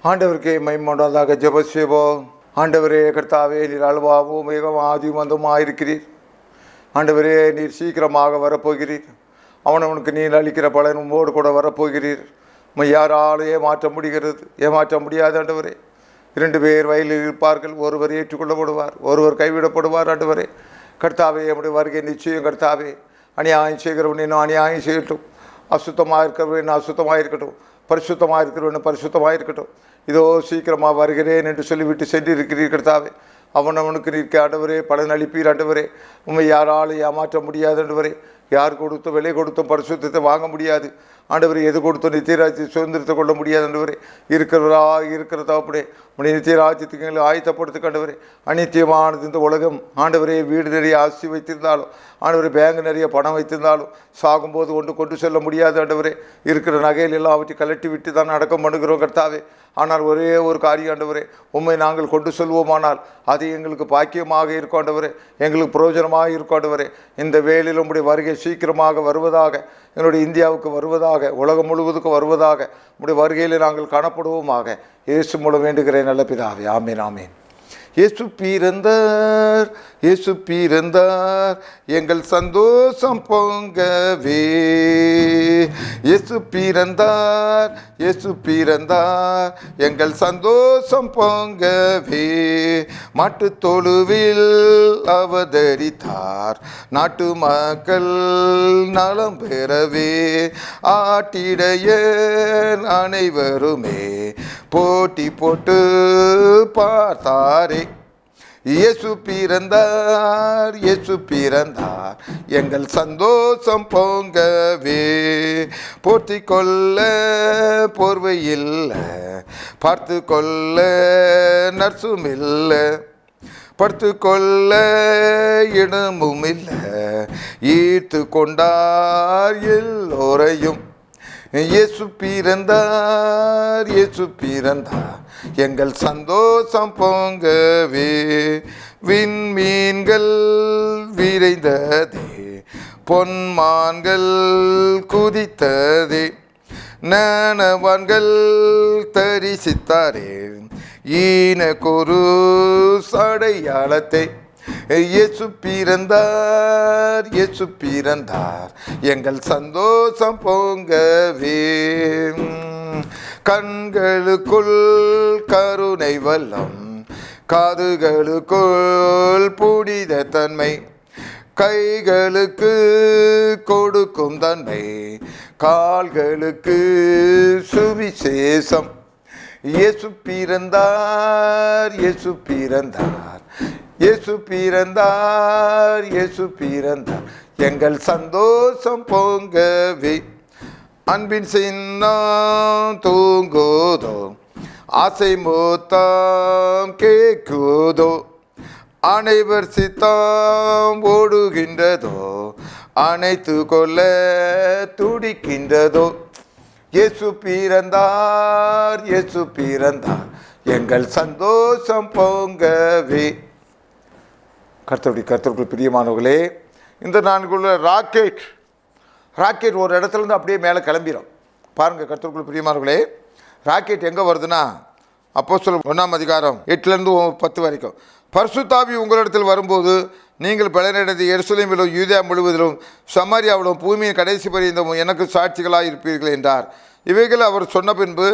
ஆண்டவருக்கே மைமூண்டாதாக ஜெபம் செய்வோம். ஆண்டவரே கர்த்தாவே, நீர் அல்வாவும் மிகவும் ஆதிமந்தமாக இருக்கிறீர். ஆண்டவரே, நீர் சீக்கிரமாக வரப்போகிறீர். அவனவனுக்கு நீர் அளிக்கிற பலன் உம்மோடு கூட வரப்போகிறீர். யாரால் ஏமாற்ற முடிகிறது? ஏமாற்ற முடியாது ஆண்டவரே. 2 பேர் வயலில் இருப்பார்கள், ஒருவர் ஏற்றுக்கொள்ளப்படுவார், ஒருவர் கைவிடப்படுவார். ஆண்டவரே கர்த்தாவே, நம்முடைய வருகை நிச்சயம். கர்த்தாவே, அநியாயம் செய்கிறவன் இன்னும் அநியாயம் செய்யட்டும், அசுத்தமாக இருக்கிறவன் இன்னும் அசுத்தமாக இருக்கட்டும், பரிசுத்தமாக இருக்கிறவன் பரிசுத்தமாக இருக்கட்டும். இதோ சீக்கிரமாக வருகிறேன் என்று சொல்லிவிட்டு சென்றிருக்கிறீர். கர்த்தாவே, அவனவனுக்கு நிற்க ஆண்டவரே பலன் அளிப்பீர். ஆண்டவரே, உண்மை யாராலும் ஏமாற்ற முடியாது. ஆண்டவரே, யார் கொடுத்தும் விலை கொடுத்தும் பரிசுத்தத்தை வாங்க முடியாது. ஆண்டவரே, எது கொடுத்தும் நித்தியராஜ்யத்தை சுதந்திரத்தை கொள்ள முடியாது. ஆண்டவரே, இருக்கிறதா அப்படியே உடைய நித்தியராஜ்யத்துக்கு எங்களை ஆயத்தப்படுத்த. ஆண்டவரே, அநித்தியமானது இந்த உலகம். ஆண்டவரே, வீடு நிறைய ஆஸ்தி வைத்திருந்தாலும், ஆண்டவரே பேங்க் நிறைய பணம் வைத்திருந்தாலும் சாகும்போது கொண்டு செல்ல முடியாது. ஆண்டவரே, இருக்கிற நகையில் எல்லாவற்றை கலட்டி விட்டு தான் அடக்கம் பண்ணுகிறோம் கர்த்தாவே. ஆனால் ஒரே ஒரு காரியம் ஆண்டவரே, உண்மை நாங்கள் கொண்டு செல்வோமானால் அது எங்களுக்கு பாக்கியமாக இருக்கும் ஆண்டவரே, எங்களுக்கு பிரயோஜனமாக இருக்கும் ஆண்டவரே. இந்த வேளையில் உம்முடைய வருகை சீக்கிரமாக வருவதாக, எங்களுடைய இந்தியாவுக்கு வருவதாக, உலகம் முழுவதுக்கும் வருவதாக, உம்முடைய வருகையில் நாங்கள் காணப்படுவோமாக. இயேசு மூலம் வேண்டுகிறேன் நல்ல பிதாவே, ஆமீன் ஆமீன். இயேசு பிறந்தார், இயேசு பிறந்தார், எங்கள் சந்தோஷம் பொங்கவே. இயேசு பிறந்தார், இயேசு பிறந்தார், எங்கள் சந்தோஷம் பொங்கவே. மாட்டு தொழுவில் அவதரித்தார், நாட்டு மக்கள் நலம் பெறவே. ஆட்டிடையர் அனைவருமே போட்டி போட்டு பார்த்தாரே. இயேசு பிறந்தார், இயேசு பிறந்தார், எங்கள் சந்தோஷம் பொங்கவே. போற்றி கொள்ள போர்வை இல்லை, பார்த்து கொள்ள நர்சும் இல்லை, படுத்து கொள்ள இடமும் இல்லை, ஈர்த்து கொண்டார் எல்லோரையும். இயேசு பிறந்தார், இயேசு பிறந்தார், எங்கள் சந்தோஷம் பொங்கவே. விண்மீன்கள் விரைந்ததே, பொன்மான்கள் குதித்ததே, நனவான்கள் தரிசித்தாரே ஈனக்கொரு அடையாளத்தை. இயேசு பிறந்தார், இயேசு பிறந்தார், எங்கள் சந்தோஷம் பொங்கவே. கண்களுக்குள் கருணை வல்லம், காதுகளுக்குள் புனித தன்மை, கைகளுக்கு கொடுக்கும் தன்மை, கால்களுக்கு சுவிசேஷம். இயேசு பிறந்தார், இயேசு பிறந்தார், இயேசு பிறந்தார், இயேசு பிறந்தார், எங்கள் சந்தோஷம் பொங்கவே. அன்பின் சின்னம் தூங்குதோ, ஆசை மூத்தம் கேட்குதோ, அனைவர் சித்தம் ஓடுகின்றதோ, அணைத்து கொள்ள துடிக்கின்றதோ. இயேசு பிறந்தார், இயேசு பிறந்தார், எங்கள் சந்தோஷம் பொங்கவே. கர்த்தருக்குள் பிரியமானவர்களே, இந்த நான்குள்ள ராக்கெட் ஒரு இடத்துலேருந்து அப்படியே மேலே கிளம்பிடும். பாருங்கள் கர்த்தருக்குள் பிரியமானவர்களே, ராக்கெட் எங்கே வருதுன்னா அப்போஸ்தலர் 1 8 10 வரைக்கும். பரிசுத்தாவி உங்களிடத்தில் வரும்போது நீங்கள் பலனடைந்து எருசலேமிலும் யூதேயா முழுவதிலும் சமாரியாவிலும் பூமியின் கடைசி பரியந்தமும் எனக்கு சாட்சிகளாக இருப்பீர்கள் என்றார். இவைகள் அவர் சொன்ன பின்பு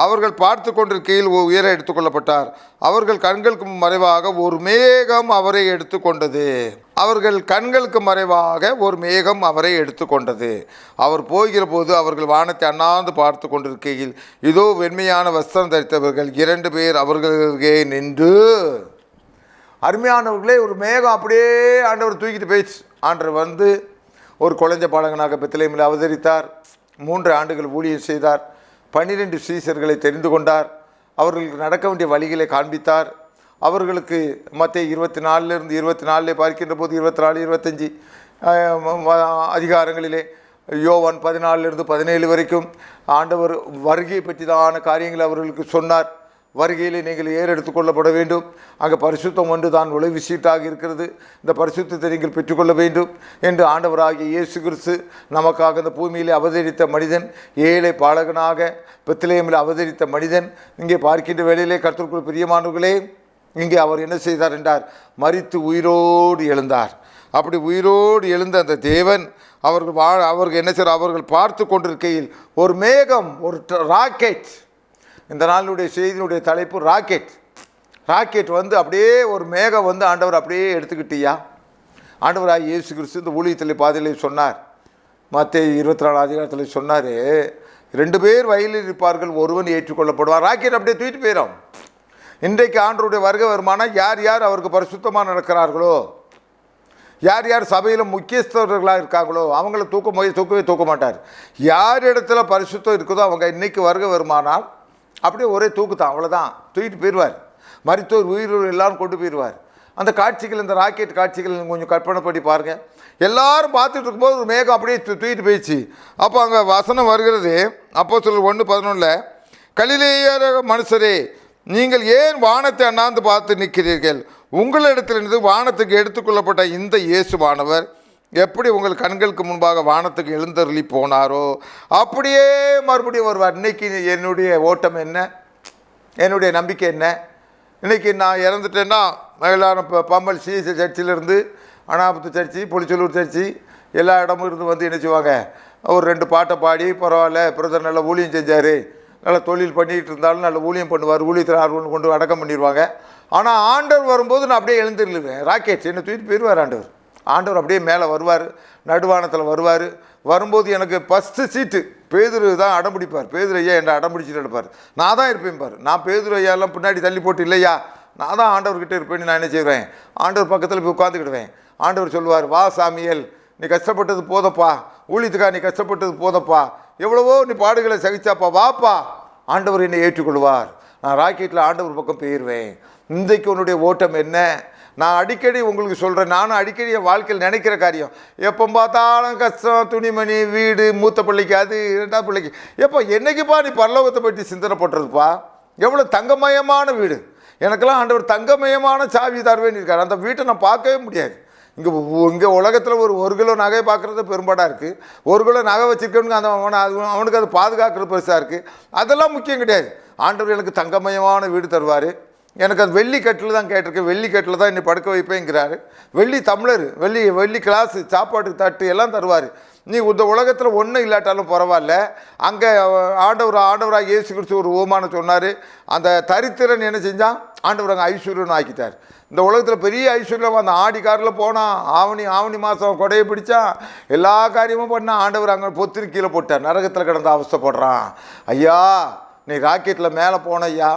அவர்கள் பார்த்து கொண்டிருக்கையில் உயர எடுத்துக்கொள்ளப்பட்டார். அவர்கள் கண்களுக்கு மறைவாக ஒரு மேகம் அவரை எடுத்துக்கொண்டது. அவர்கள் கண்களுக்கு மறைவாக ஒரு மேகம் அவரை எடுத்துக்கொண்டது. அவர் போகிற போது அவர்கள் வானத்தை அண்ணாந்து பார்த்து கொண்டிருக்கையில் இதோ வெண்மையான வஸ்திரம் தரித்தவர்கள் 2 பேர் அவர்களுக்கே நின்று. அருமையானவர்களே, ஒரு மேகம் அப்படியே ஆண்டவர் தூக்கிட்டு போயிடுச்சு. ஆண்டவர் வந்து ஒரு குழந்தை பாலகனாக பெத்லகேமில் அவதரித்தார். 3 ஆண்டுகள் ஊழியம் செய்தார். 12 சீசர்களை தெரிந்து கொண்டார். அவர்களுக்கு நடக்க வேண்டிய வழிகளை காண்பித்தார். அவர்களுக்கு மத்தேயு 24 பார்க்கின்ற போது 24, 25 அதிகாரங்களிலே, யோவான் 14 17 வரைக்கும் ஆண்டவர் வருகை பற்றிதான காரியங்களை அவர்களுக்கு சொன்னார். வருகையில் நீங்கள் ஏறெடுத்து கொள்ளப்பட வேண்டும். அங்கே பரிசுத்தம் ஒன்று தான் நுழைவு சீட்டாக இருக்கிறது. இந்த பரிசுத்தத்தை நீங்கள் பெற்றுக்கொள்ள வேண்டும் என்று ஆண்டவராகிய இயேசு கிறிஸ்து நமக்காக இந்த பூமியில் அவதரித்த மனிதன், ஏழை பாலகனாக பெத்லகேமில் அவதரித்த மனிதன். இங்கே பார்க்கின்ற வேளையிலே கர்த்தருக்குள் பிரியமானவர்களே, இங்கே அவர் என்ன செய்தார் என்றார், மரித்து உயிரோடு எழுந்தார். அப்படி உயிரோடு எழுந்த அந்த தேவன் அவர்கள் என்ன செய்கிறார், அவர்கள் பார்த்து கொண்டிருக்கையில் ஒரு மேகம், ஒரு ராக்கெட், இந்த நாளுடைய செய்தியினுடைய தலைப்பு ராக்கெட் வந்து அப்படியே ஒரு மேகம் வந்து ஆண்டவர் அப்படியே எடுத்துக்கிட்டியா. ஆண்டவராக இயேசு கிறிஸ்து இந்த ஊழியத்தில் பாதையிலே சொன்னார். மத்தேயு 24 அதிகாரத்தில் சொன்னார், 2 பேர் வயலில் இருப்பார்கள், ஒருவன் ஏற்றுக்கொள்ளப்படுவார். ராக்கெட் அப்படியே தூக்கிட்டு போயிடும். இன்றைக்கு ஆண்டவருடைய வருகை வருமானம் யார் யார் அவருக்கு பரிசுத்தமாக நடக்கிறார்களோ, யார் யார் சபையில் முக்கியஸ்தர்களாக இருக்காங்களோ அவங்கள தூக்க மாட்டார். யார் இடத்துல பரிசுத்தம் இருக்குதோ அவங்க இன்றைக்கி வருகை வருமானால் அப்படியே ஒரே தூக்குத்தான், அவ்வளோதான், தூக்கிட்டு போயிடுவார். மரித்தோர் உயிரோர் எல்லாரும் கொண்டு போயிடுவார். அந்த காட்சிகள், இந்த ராக்கெட் காட்சிகள் கொஞ்சம் கற்பனை பண்ணி பாருங்கள். எல்லாரும் பார்த்துட்டு இருக்கும்போது ஒரு மேகம் அப்படியே தூக்கிட்டு போயிடுச்சு. அப்போ அங்கே வசனம் வருகிறது, அப்போஸ்தலர் 1:11, கலிலேய மனுஷரே, நீங்கள் ஏன் வானத்தை அண்ணாந்து பார்த்து நிற்கிறீர்கள்? உங்களிடத்திலிருந்து வானத்துக்கு எடுத்துக்கொள்ளப்பட்ட இந்த இயேசுவானவர் எப்படி உங்கள் கண்களுக்கு முன்பாக வானத்துக்கு எழுந்தருளி போனாரோ அப்படியே மறுபடியும் வருவார். இன்றைக்கி என்னுடைய ஓட்டம் என்ன, என்னுடைய நம்பிக்கை என்ன? இன்றைக்கி நான் இறந்துட்டேன்னா எல்லாரும் பம்பல் சிஎஸ்ஐ சர்ச்சிலேருந்து அனாபத்து சர்ச்சி, புளிச்சலூர் சர்ச்சி, எல்லா இடமும் இருந்து வந்து என்ன செய்வாங்க, ஒரு 2 பாட்டை பாடி, பரவாயில்ல பிரதர் நல்ல ஊழியம் செஞ்சார், நல்ல தொழில் பண்ணிகிட்டு இருந்தாலும் நல்ல ஊழியம் பண்ணுவார், ஊழியத்தில் ஆர்வம் கொண்டு அடக்கம் பண்ணிடுவாங்க. ஆனால் ஆண்டவர் வரும்போது நான் அப்படியே எழுந்துருவேன். ராக்கெட் என்னை தூக்கிட்டு போயிடுவார். ஆண்டவர் அப்படியே மேலே வருவார், நடுவானத்தில் வருவார். வரும்போது எனக்கு ஃபஸ்ட்டு சீட்டு பேதுரு தான் அடம்பிடிப்பார். பேதுரு ஐயா என்ன அடம்பிடிச்சிட்டு எடுப்பார். நான் தான் இருப்பேன் பார். நான் பேதுரு ஐயாலாம் பின்னாடி தள்ளி போட்டு இல்லையா, நான் தான் ஆண்டவர்கிட்ட இருப்பேன்னு நான் என்ன செய்வேன், ஆண்டவர் பக்கத்தில் போய் உட்காந்துக்கிடுவேன். ஆண்டவர் சொல்லுவார், வா சாமியல், நீ கஷ்டப்பட்டது போதப்பா, ஊழியத்துக்கா நீ கஷ்டப்பட்டது போதப்பா, எவ்வளவோ நீ பாடுகளை சகிச்சாப்பா, வாப்பா. ஆண்டவர் என்னை ஏற்றுக்கொள்வார். நான் ராக்கெட்டில் ஆண்டவர் பக்கம் போயிடுவேன். இன்றைக்கு உன்னுடைய ஓட்டம் என்ன? நான் அடிக்கடி உங்களுக்கு சொல்கிறேன், நானும் அடிக்கடி என் வாழ்க்கையில் நினைக்கிற காரியம், எப்போ பார்த்தாலும் கஷ்டம், துணிமணி, வீடு, மூத்த பிள்ளைக்கு அது, 2ஆம் பிள்ளைக்கு, எப்போ என்னைக்குப்பா நீ பரலோகத்தை பற்றி சிந்தனை பண்ணுறதுப்பா? எவ்வளோ தங்கமயமான வீடு, எனக்கெல்லாம் ஆண்டவர் தங்கமயமான சாவி தருவேன்னு இருக்கார். அந்த வீட்டை நான் பார்க்கவே முடியாது. இங்கே உலகத்தில் ஒரு கிலோ நகை பார்க்குறது பெரும்பாடாக இருக்குது. 1 கிலோ நகை வச்சுருக்கவனுக்கு அவனுக்கு அது பாதுகாக்கிறது பெருசாக இருக்குது. அதெல்லாம் முக்கியம் கிடையாது. ஆண்டவர் எனக்கு தங்கமயமான வீடு தருவார். எனக்கு அது வெள்ளி கட்டில் தான் கேட்டிருக்கேன், வெள்ளி கட்டில் தான் என்னை படுக்க வைப்பேங்கிறாரு. வெள்ளி டம்ளர், வெள்ளி கிளாஸு, சாப்பாட்டுக்கு தட்டு எல்லாம் தருவார். நீ இந்த உலகத்தில் ஒன்றும் இல்லாட்டாலும் பரவாயில்ல. அங்கே ஆண்டவராக இயேசு கிறிஸ்து ஒரு ஓமானம் சொன்னார். அந்த தரித்திரன் என்ன செஞ்சான், ஆண்டவர் அங்கே ஐஸ்வர்யன்னு ஆக்கிட்டார். இந்த உலகத்தில் பெரிய ஐஸ்வர்யம். அந்த ஆடி காரில் போனான், ஆவணி மாதம் கொடையை பிடிச்சான், எல்லா காரியமும் பண்ணான். ஆண்டவர் அங்கே பொத்திரி கீழே போட்டார், நரகத்தில் கிடந்து அவஸ்தைப்படுறான். ஐயா நீ ராக்கெட்டில் மேலே போன ஐயா,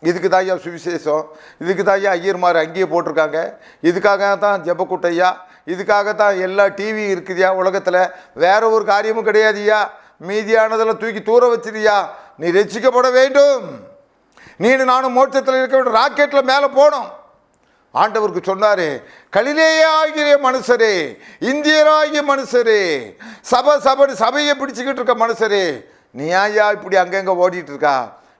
இதுக்கு தான் ஐயா சுவிசேஷம், இதுக்கு தான் ஐயா ஐயர்மார் அங்கேயே போட்டிருக்காங்க, இதுக்காக தான் ஜெபக்கூட்டையா, இதுக்காகத்தான் எல்லா டிவி இருக்குதுயா உலகத்தில், வேற ஒரு காரியமும் கிடையாதுயா. மீதியானதெல்லாம் தூக்கி தூர வச்சிருயா. நீ ரட்சிக்கப்பட வேண்டும், நீனு நானும் மோட்சத்தில் இருக்க வேண்டும், ராக்கெட்டில் மேலே போனோம். ஆண்டவருக்கு சொன்னார், கலிலேயாகிய மனுஷரே, இந்தியராகிய மனுஷரே, சபையை பிடிச்சிக்கிட்டு இருக்க மனுஷரே, நீ ஐயா இப்படி அங்கங்கே ஓடிட்டு இருக்கா?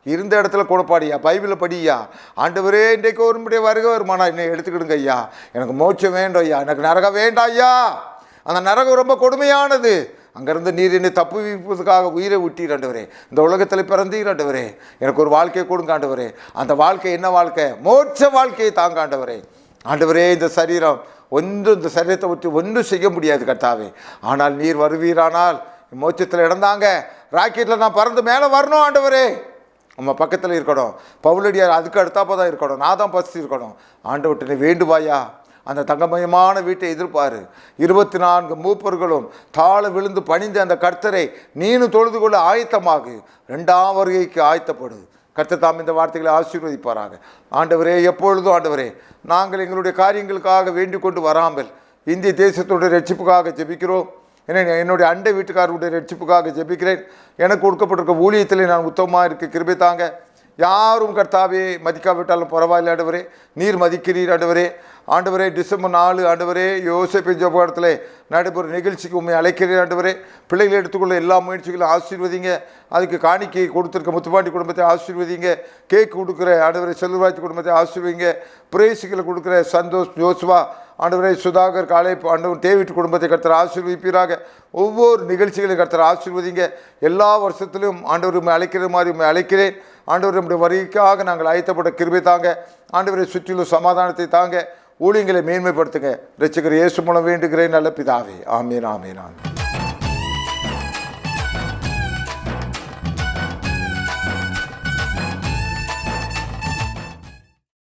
இருந்த இடத்துல கொடுப்பாடியா, பைபிளை படியா. ஆண்டவரே இன்றைக்கு ஒருமுடைய வருகை வருமானா என்னை எடுத்துக்கிடுங்க ஐயா, எனக்கு மோட்சம் வேண்டும் ஐயா, எனக்கு நரகம் வேண்டாம் ஐயா. அந்த நரகம் ரொம்ப கொடுமையானது. அங்கேருந்து நீர் என்னை தப்பு வைப்பதுக்காக உயிரை விட்டீர் ஆண்டவரே, இந்த உலகத்தில் பிறந்தீர் ஆண்டவரே, எனக்கு ஒரு வாழ்க்கையை கொடுங்க ஆண்டவரே. அந்த வாழ்க்கை என்ன வாழ்க்கை? மோட்ச வாழ்க்கையை தாங்க ஆண்டவரே. ஆண்டவரே இந்த சரீரம் இந்த சரீரத்தை விட்டு ஒன்றும் செய்ய முடியாது கர்த்தாவே. ஆனால் நீர் வருவீரானால் மோட்சத்தில் இடந்தாங்க, ராக்கெட்டில் நான் பறந்து மேலே வரணும் ஆண்டவரே, நம்ம பக்கத்தில் இருக்கணும். பவுலடியார் அதுக்கு அடுத்தாப்போ தான் இருக்கணும், நான் தான் ஃபஸ்ட்டு இருக்கணும். ஆண்டவர்கிட்ட வேண்டுவாயா, அந்த தங்கமயமான வீட்டை எதிர்ப்பார். 24 மூப்பர்களும் தாழ விழுந்து பணிந்து அந்த கர்த்தரை நீனு தொழுது கொள்ள ஆயத்தமாகு, 2ஆம் வருகைக்கு ஆயத்தப்படு. கர்த்தர் தாம் இந்த வார்த்தைகளை ஆசீர்வதிப்பாராக. ஆண்டவரே எப்பொழுதும் ஆண்டவரே, நாங்கள் எங்களுடைய காரியங்களுக்காக வேண்டிக் கொண்டு வராமல் இந்திய தேசத்துடைய ரட்சிப்புக்காக ஜெபிக்கிறோம். என்னுடைய அண்டை வீட்டுக்காரருடைய ரட்சிப்புக்காக ஜெபிக்கிறேன். எனக்கு கொடுக்கப்பட்டிருக்க ஊழியத்தில் நான் உத்தமமாக இருக்க கிருபை தாங்க. யாரும் கர்த்தாவே மதிக்காவிட்டாலும் பரவாயில்ல ஆண்டவரே, நீர் மதிக்கிறீர் ஆண்டவரே. ஆண்டவரே டிசம்பர் 4 ஆண்டவரே யோசேப்பின் ஜெபத்தில் நடைபெறும் நிகழ்ச்சிக்கு உண்மை அழைக்கிறேன் ஆண்டவரே. பிள்ளைகளை எடுத்துக்கொள்ள எல்லா முயற்சிகளும் ஆசீர்வதிங்க. அதுக்கு காணிக்கை கொடுத்துருக்க முத்துப்பாண்டி குடும்பத்தை ஆசீர்வதிங்க. கேக் கொடுக்குற ஆண்டவரே செல்வராஜ் குடும்பத்தை ஆசீர்வதிங்க. பிரேசிகளை கொடுக்குற சந்தோஷ் ஜோஸ்வா ஆண்டவரே சுதாகர் காலை ஆண்டவர் டேவிட் குடும்பத்தை கர்த்தர் ஆசீர்வதிப்பீராக. ஒவ்வொரு நிகழ்ச்சிகளையும் கர்த்தர் ஆசீர்வதிங்க. எல்லா வருஷத்திலும் ஆண்டவர் உண்மை அழைக்கிற மாதிரி உண்மை அழைக்கிறேன் ஆண்டவர். நம்முடைய வருகைக்காக நாங்கள் ஆயத்தப்பட்ட கிருபை தாங்க ஆண்டவரை. சுற்றிலும் சமாதானத்தை தாங்க. ஊழியங்களை மேன்மைப்படுத்துங்க. இரட்சகர் இயேசு மூலம் வேண்டுகிறேன் நல்ல பிதாவே. ஆமீன் ஆமீன் ஆமீன்.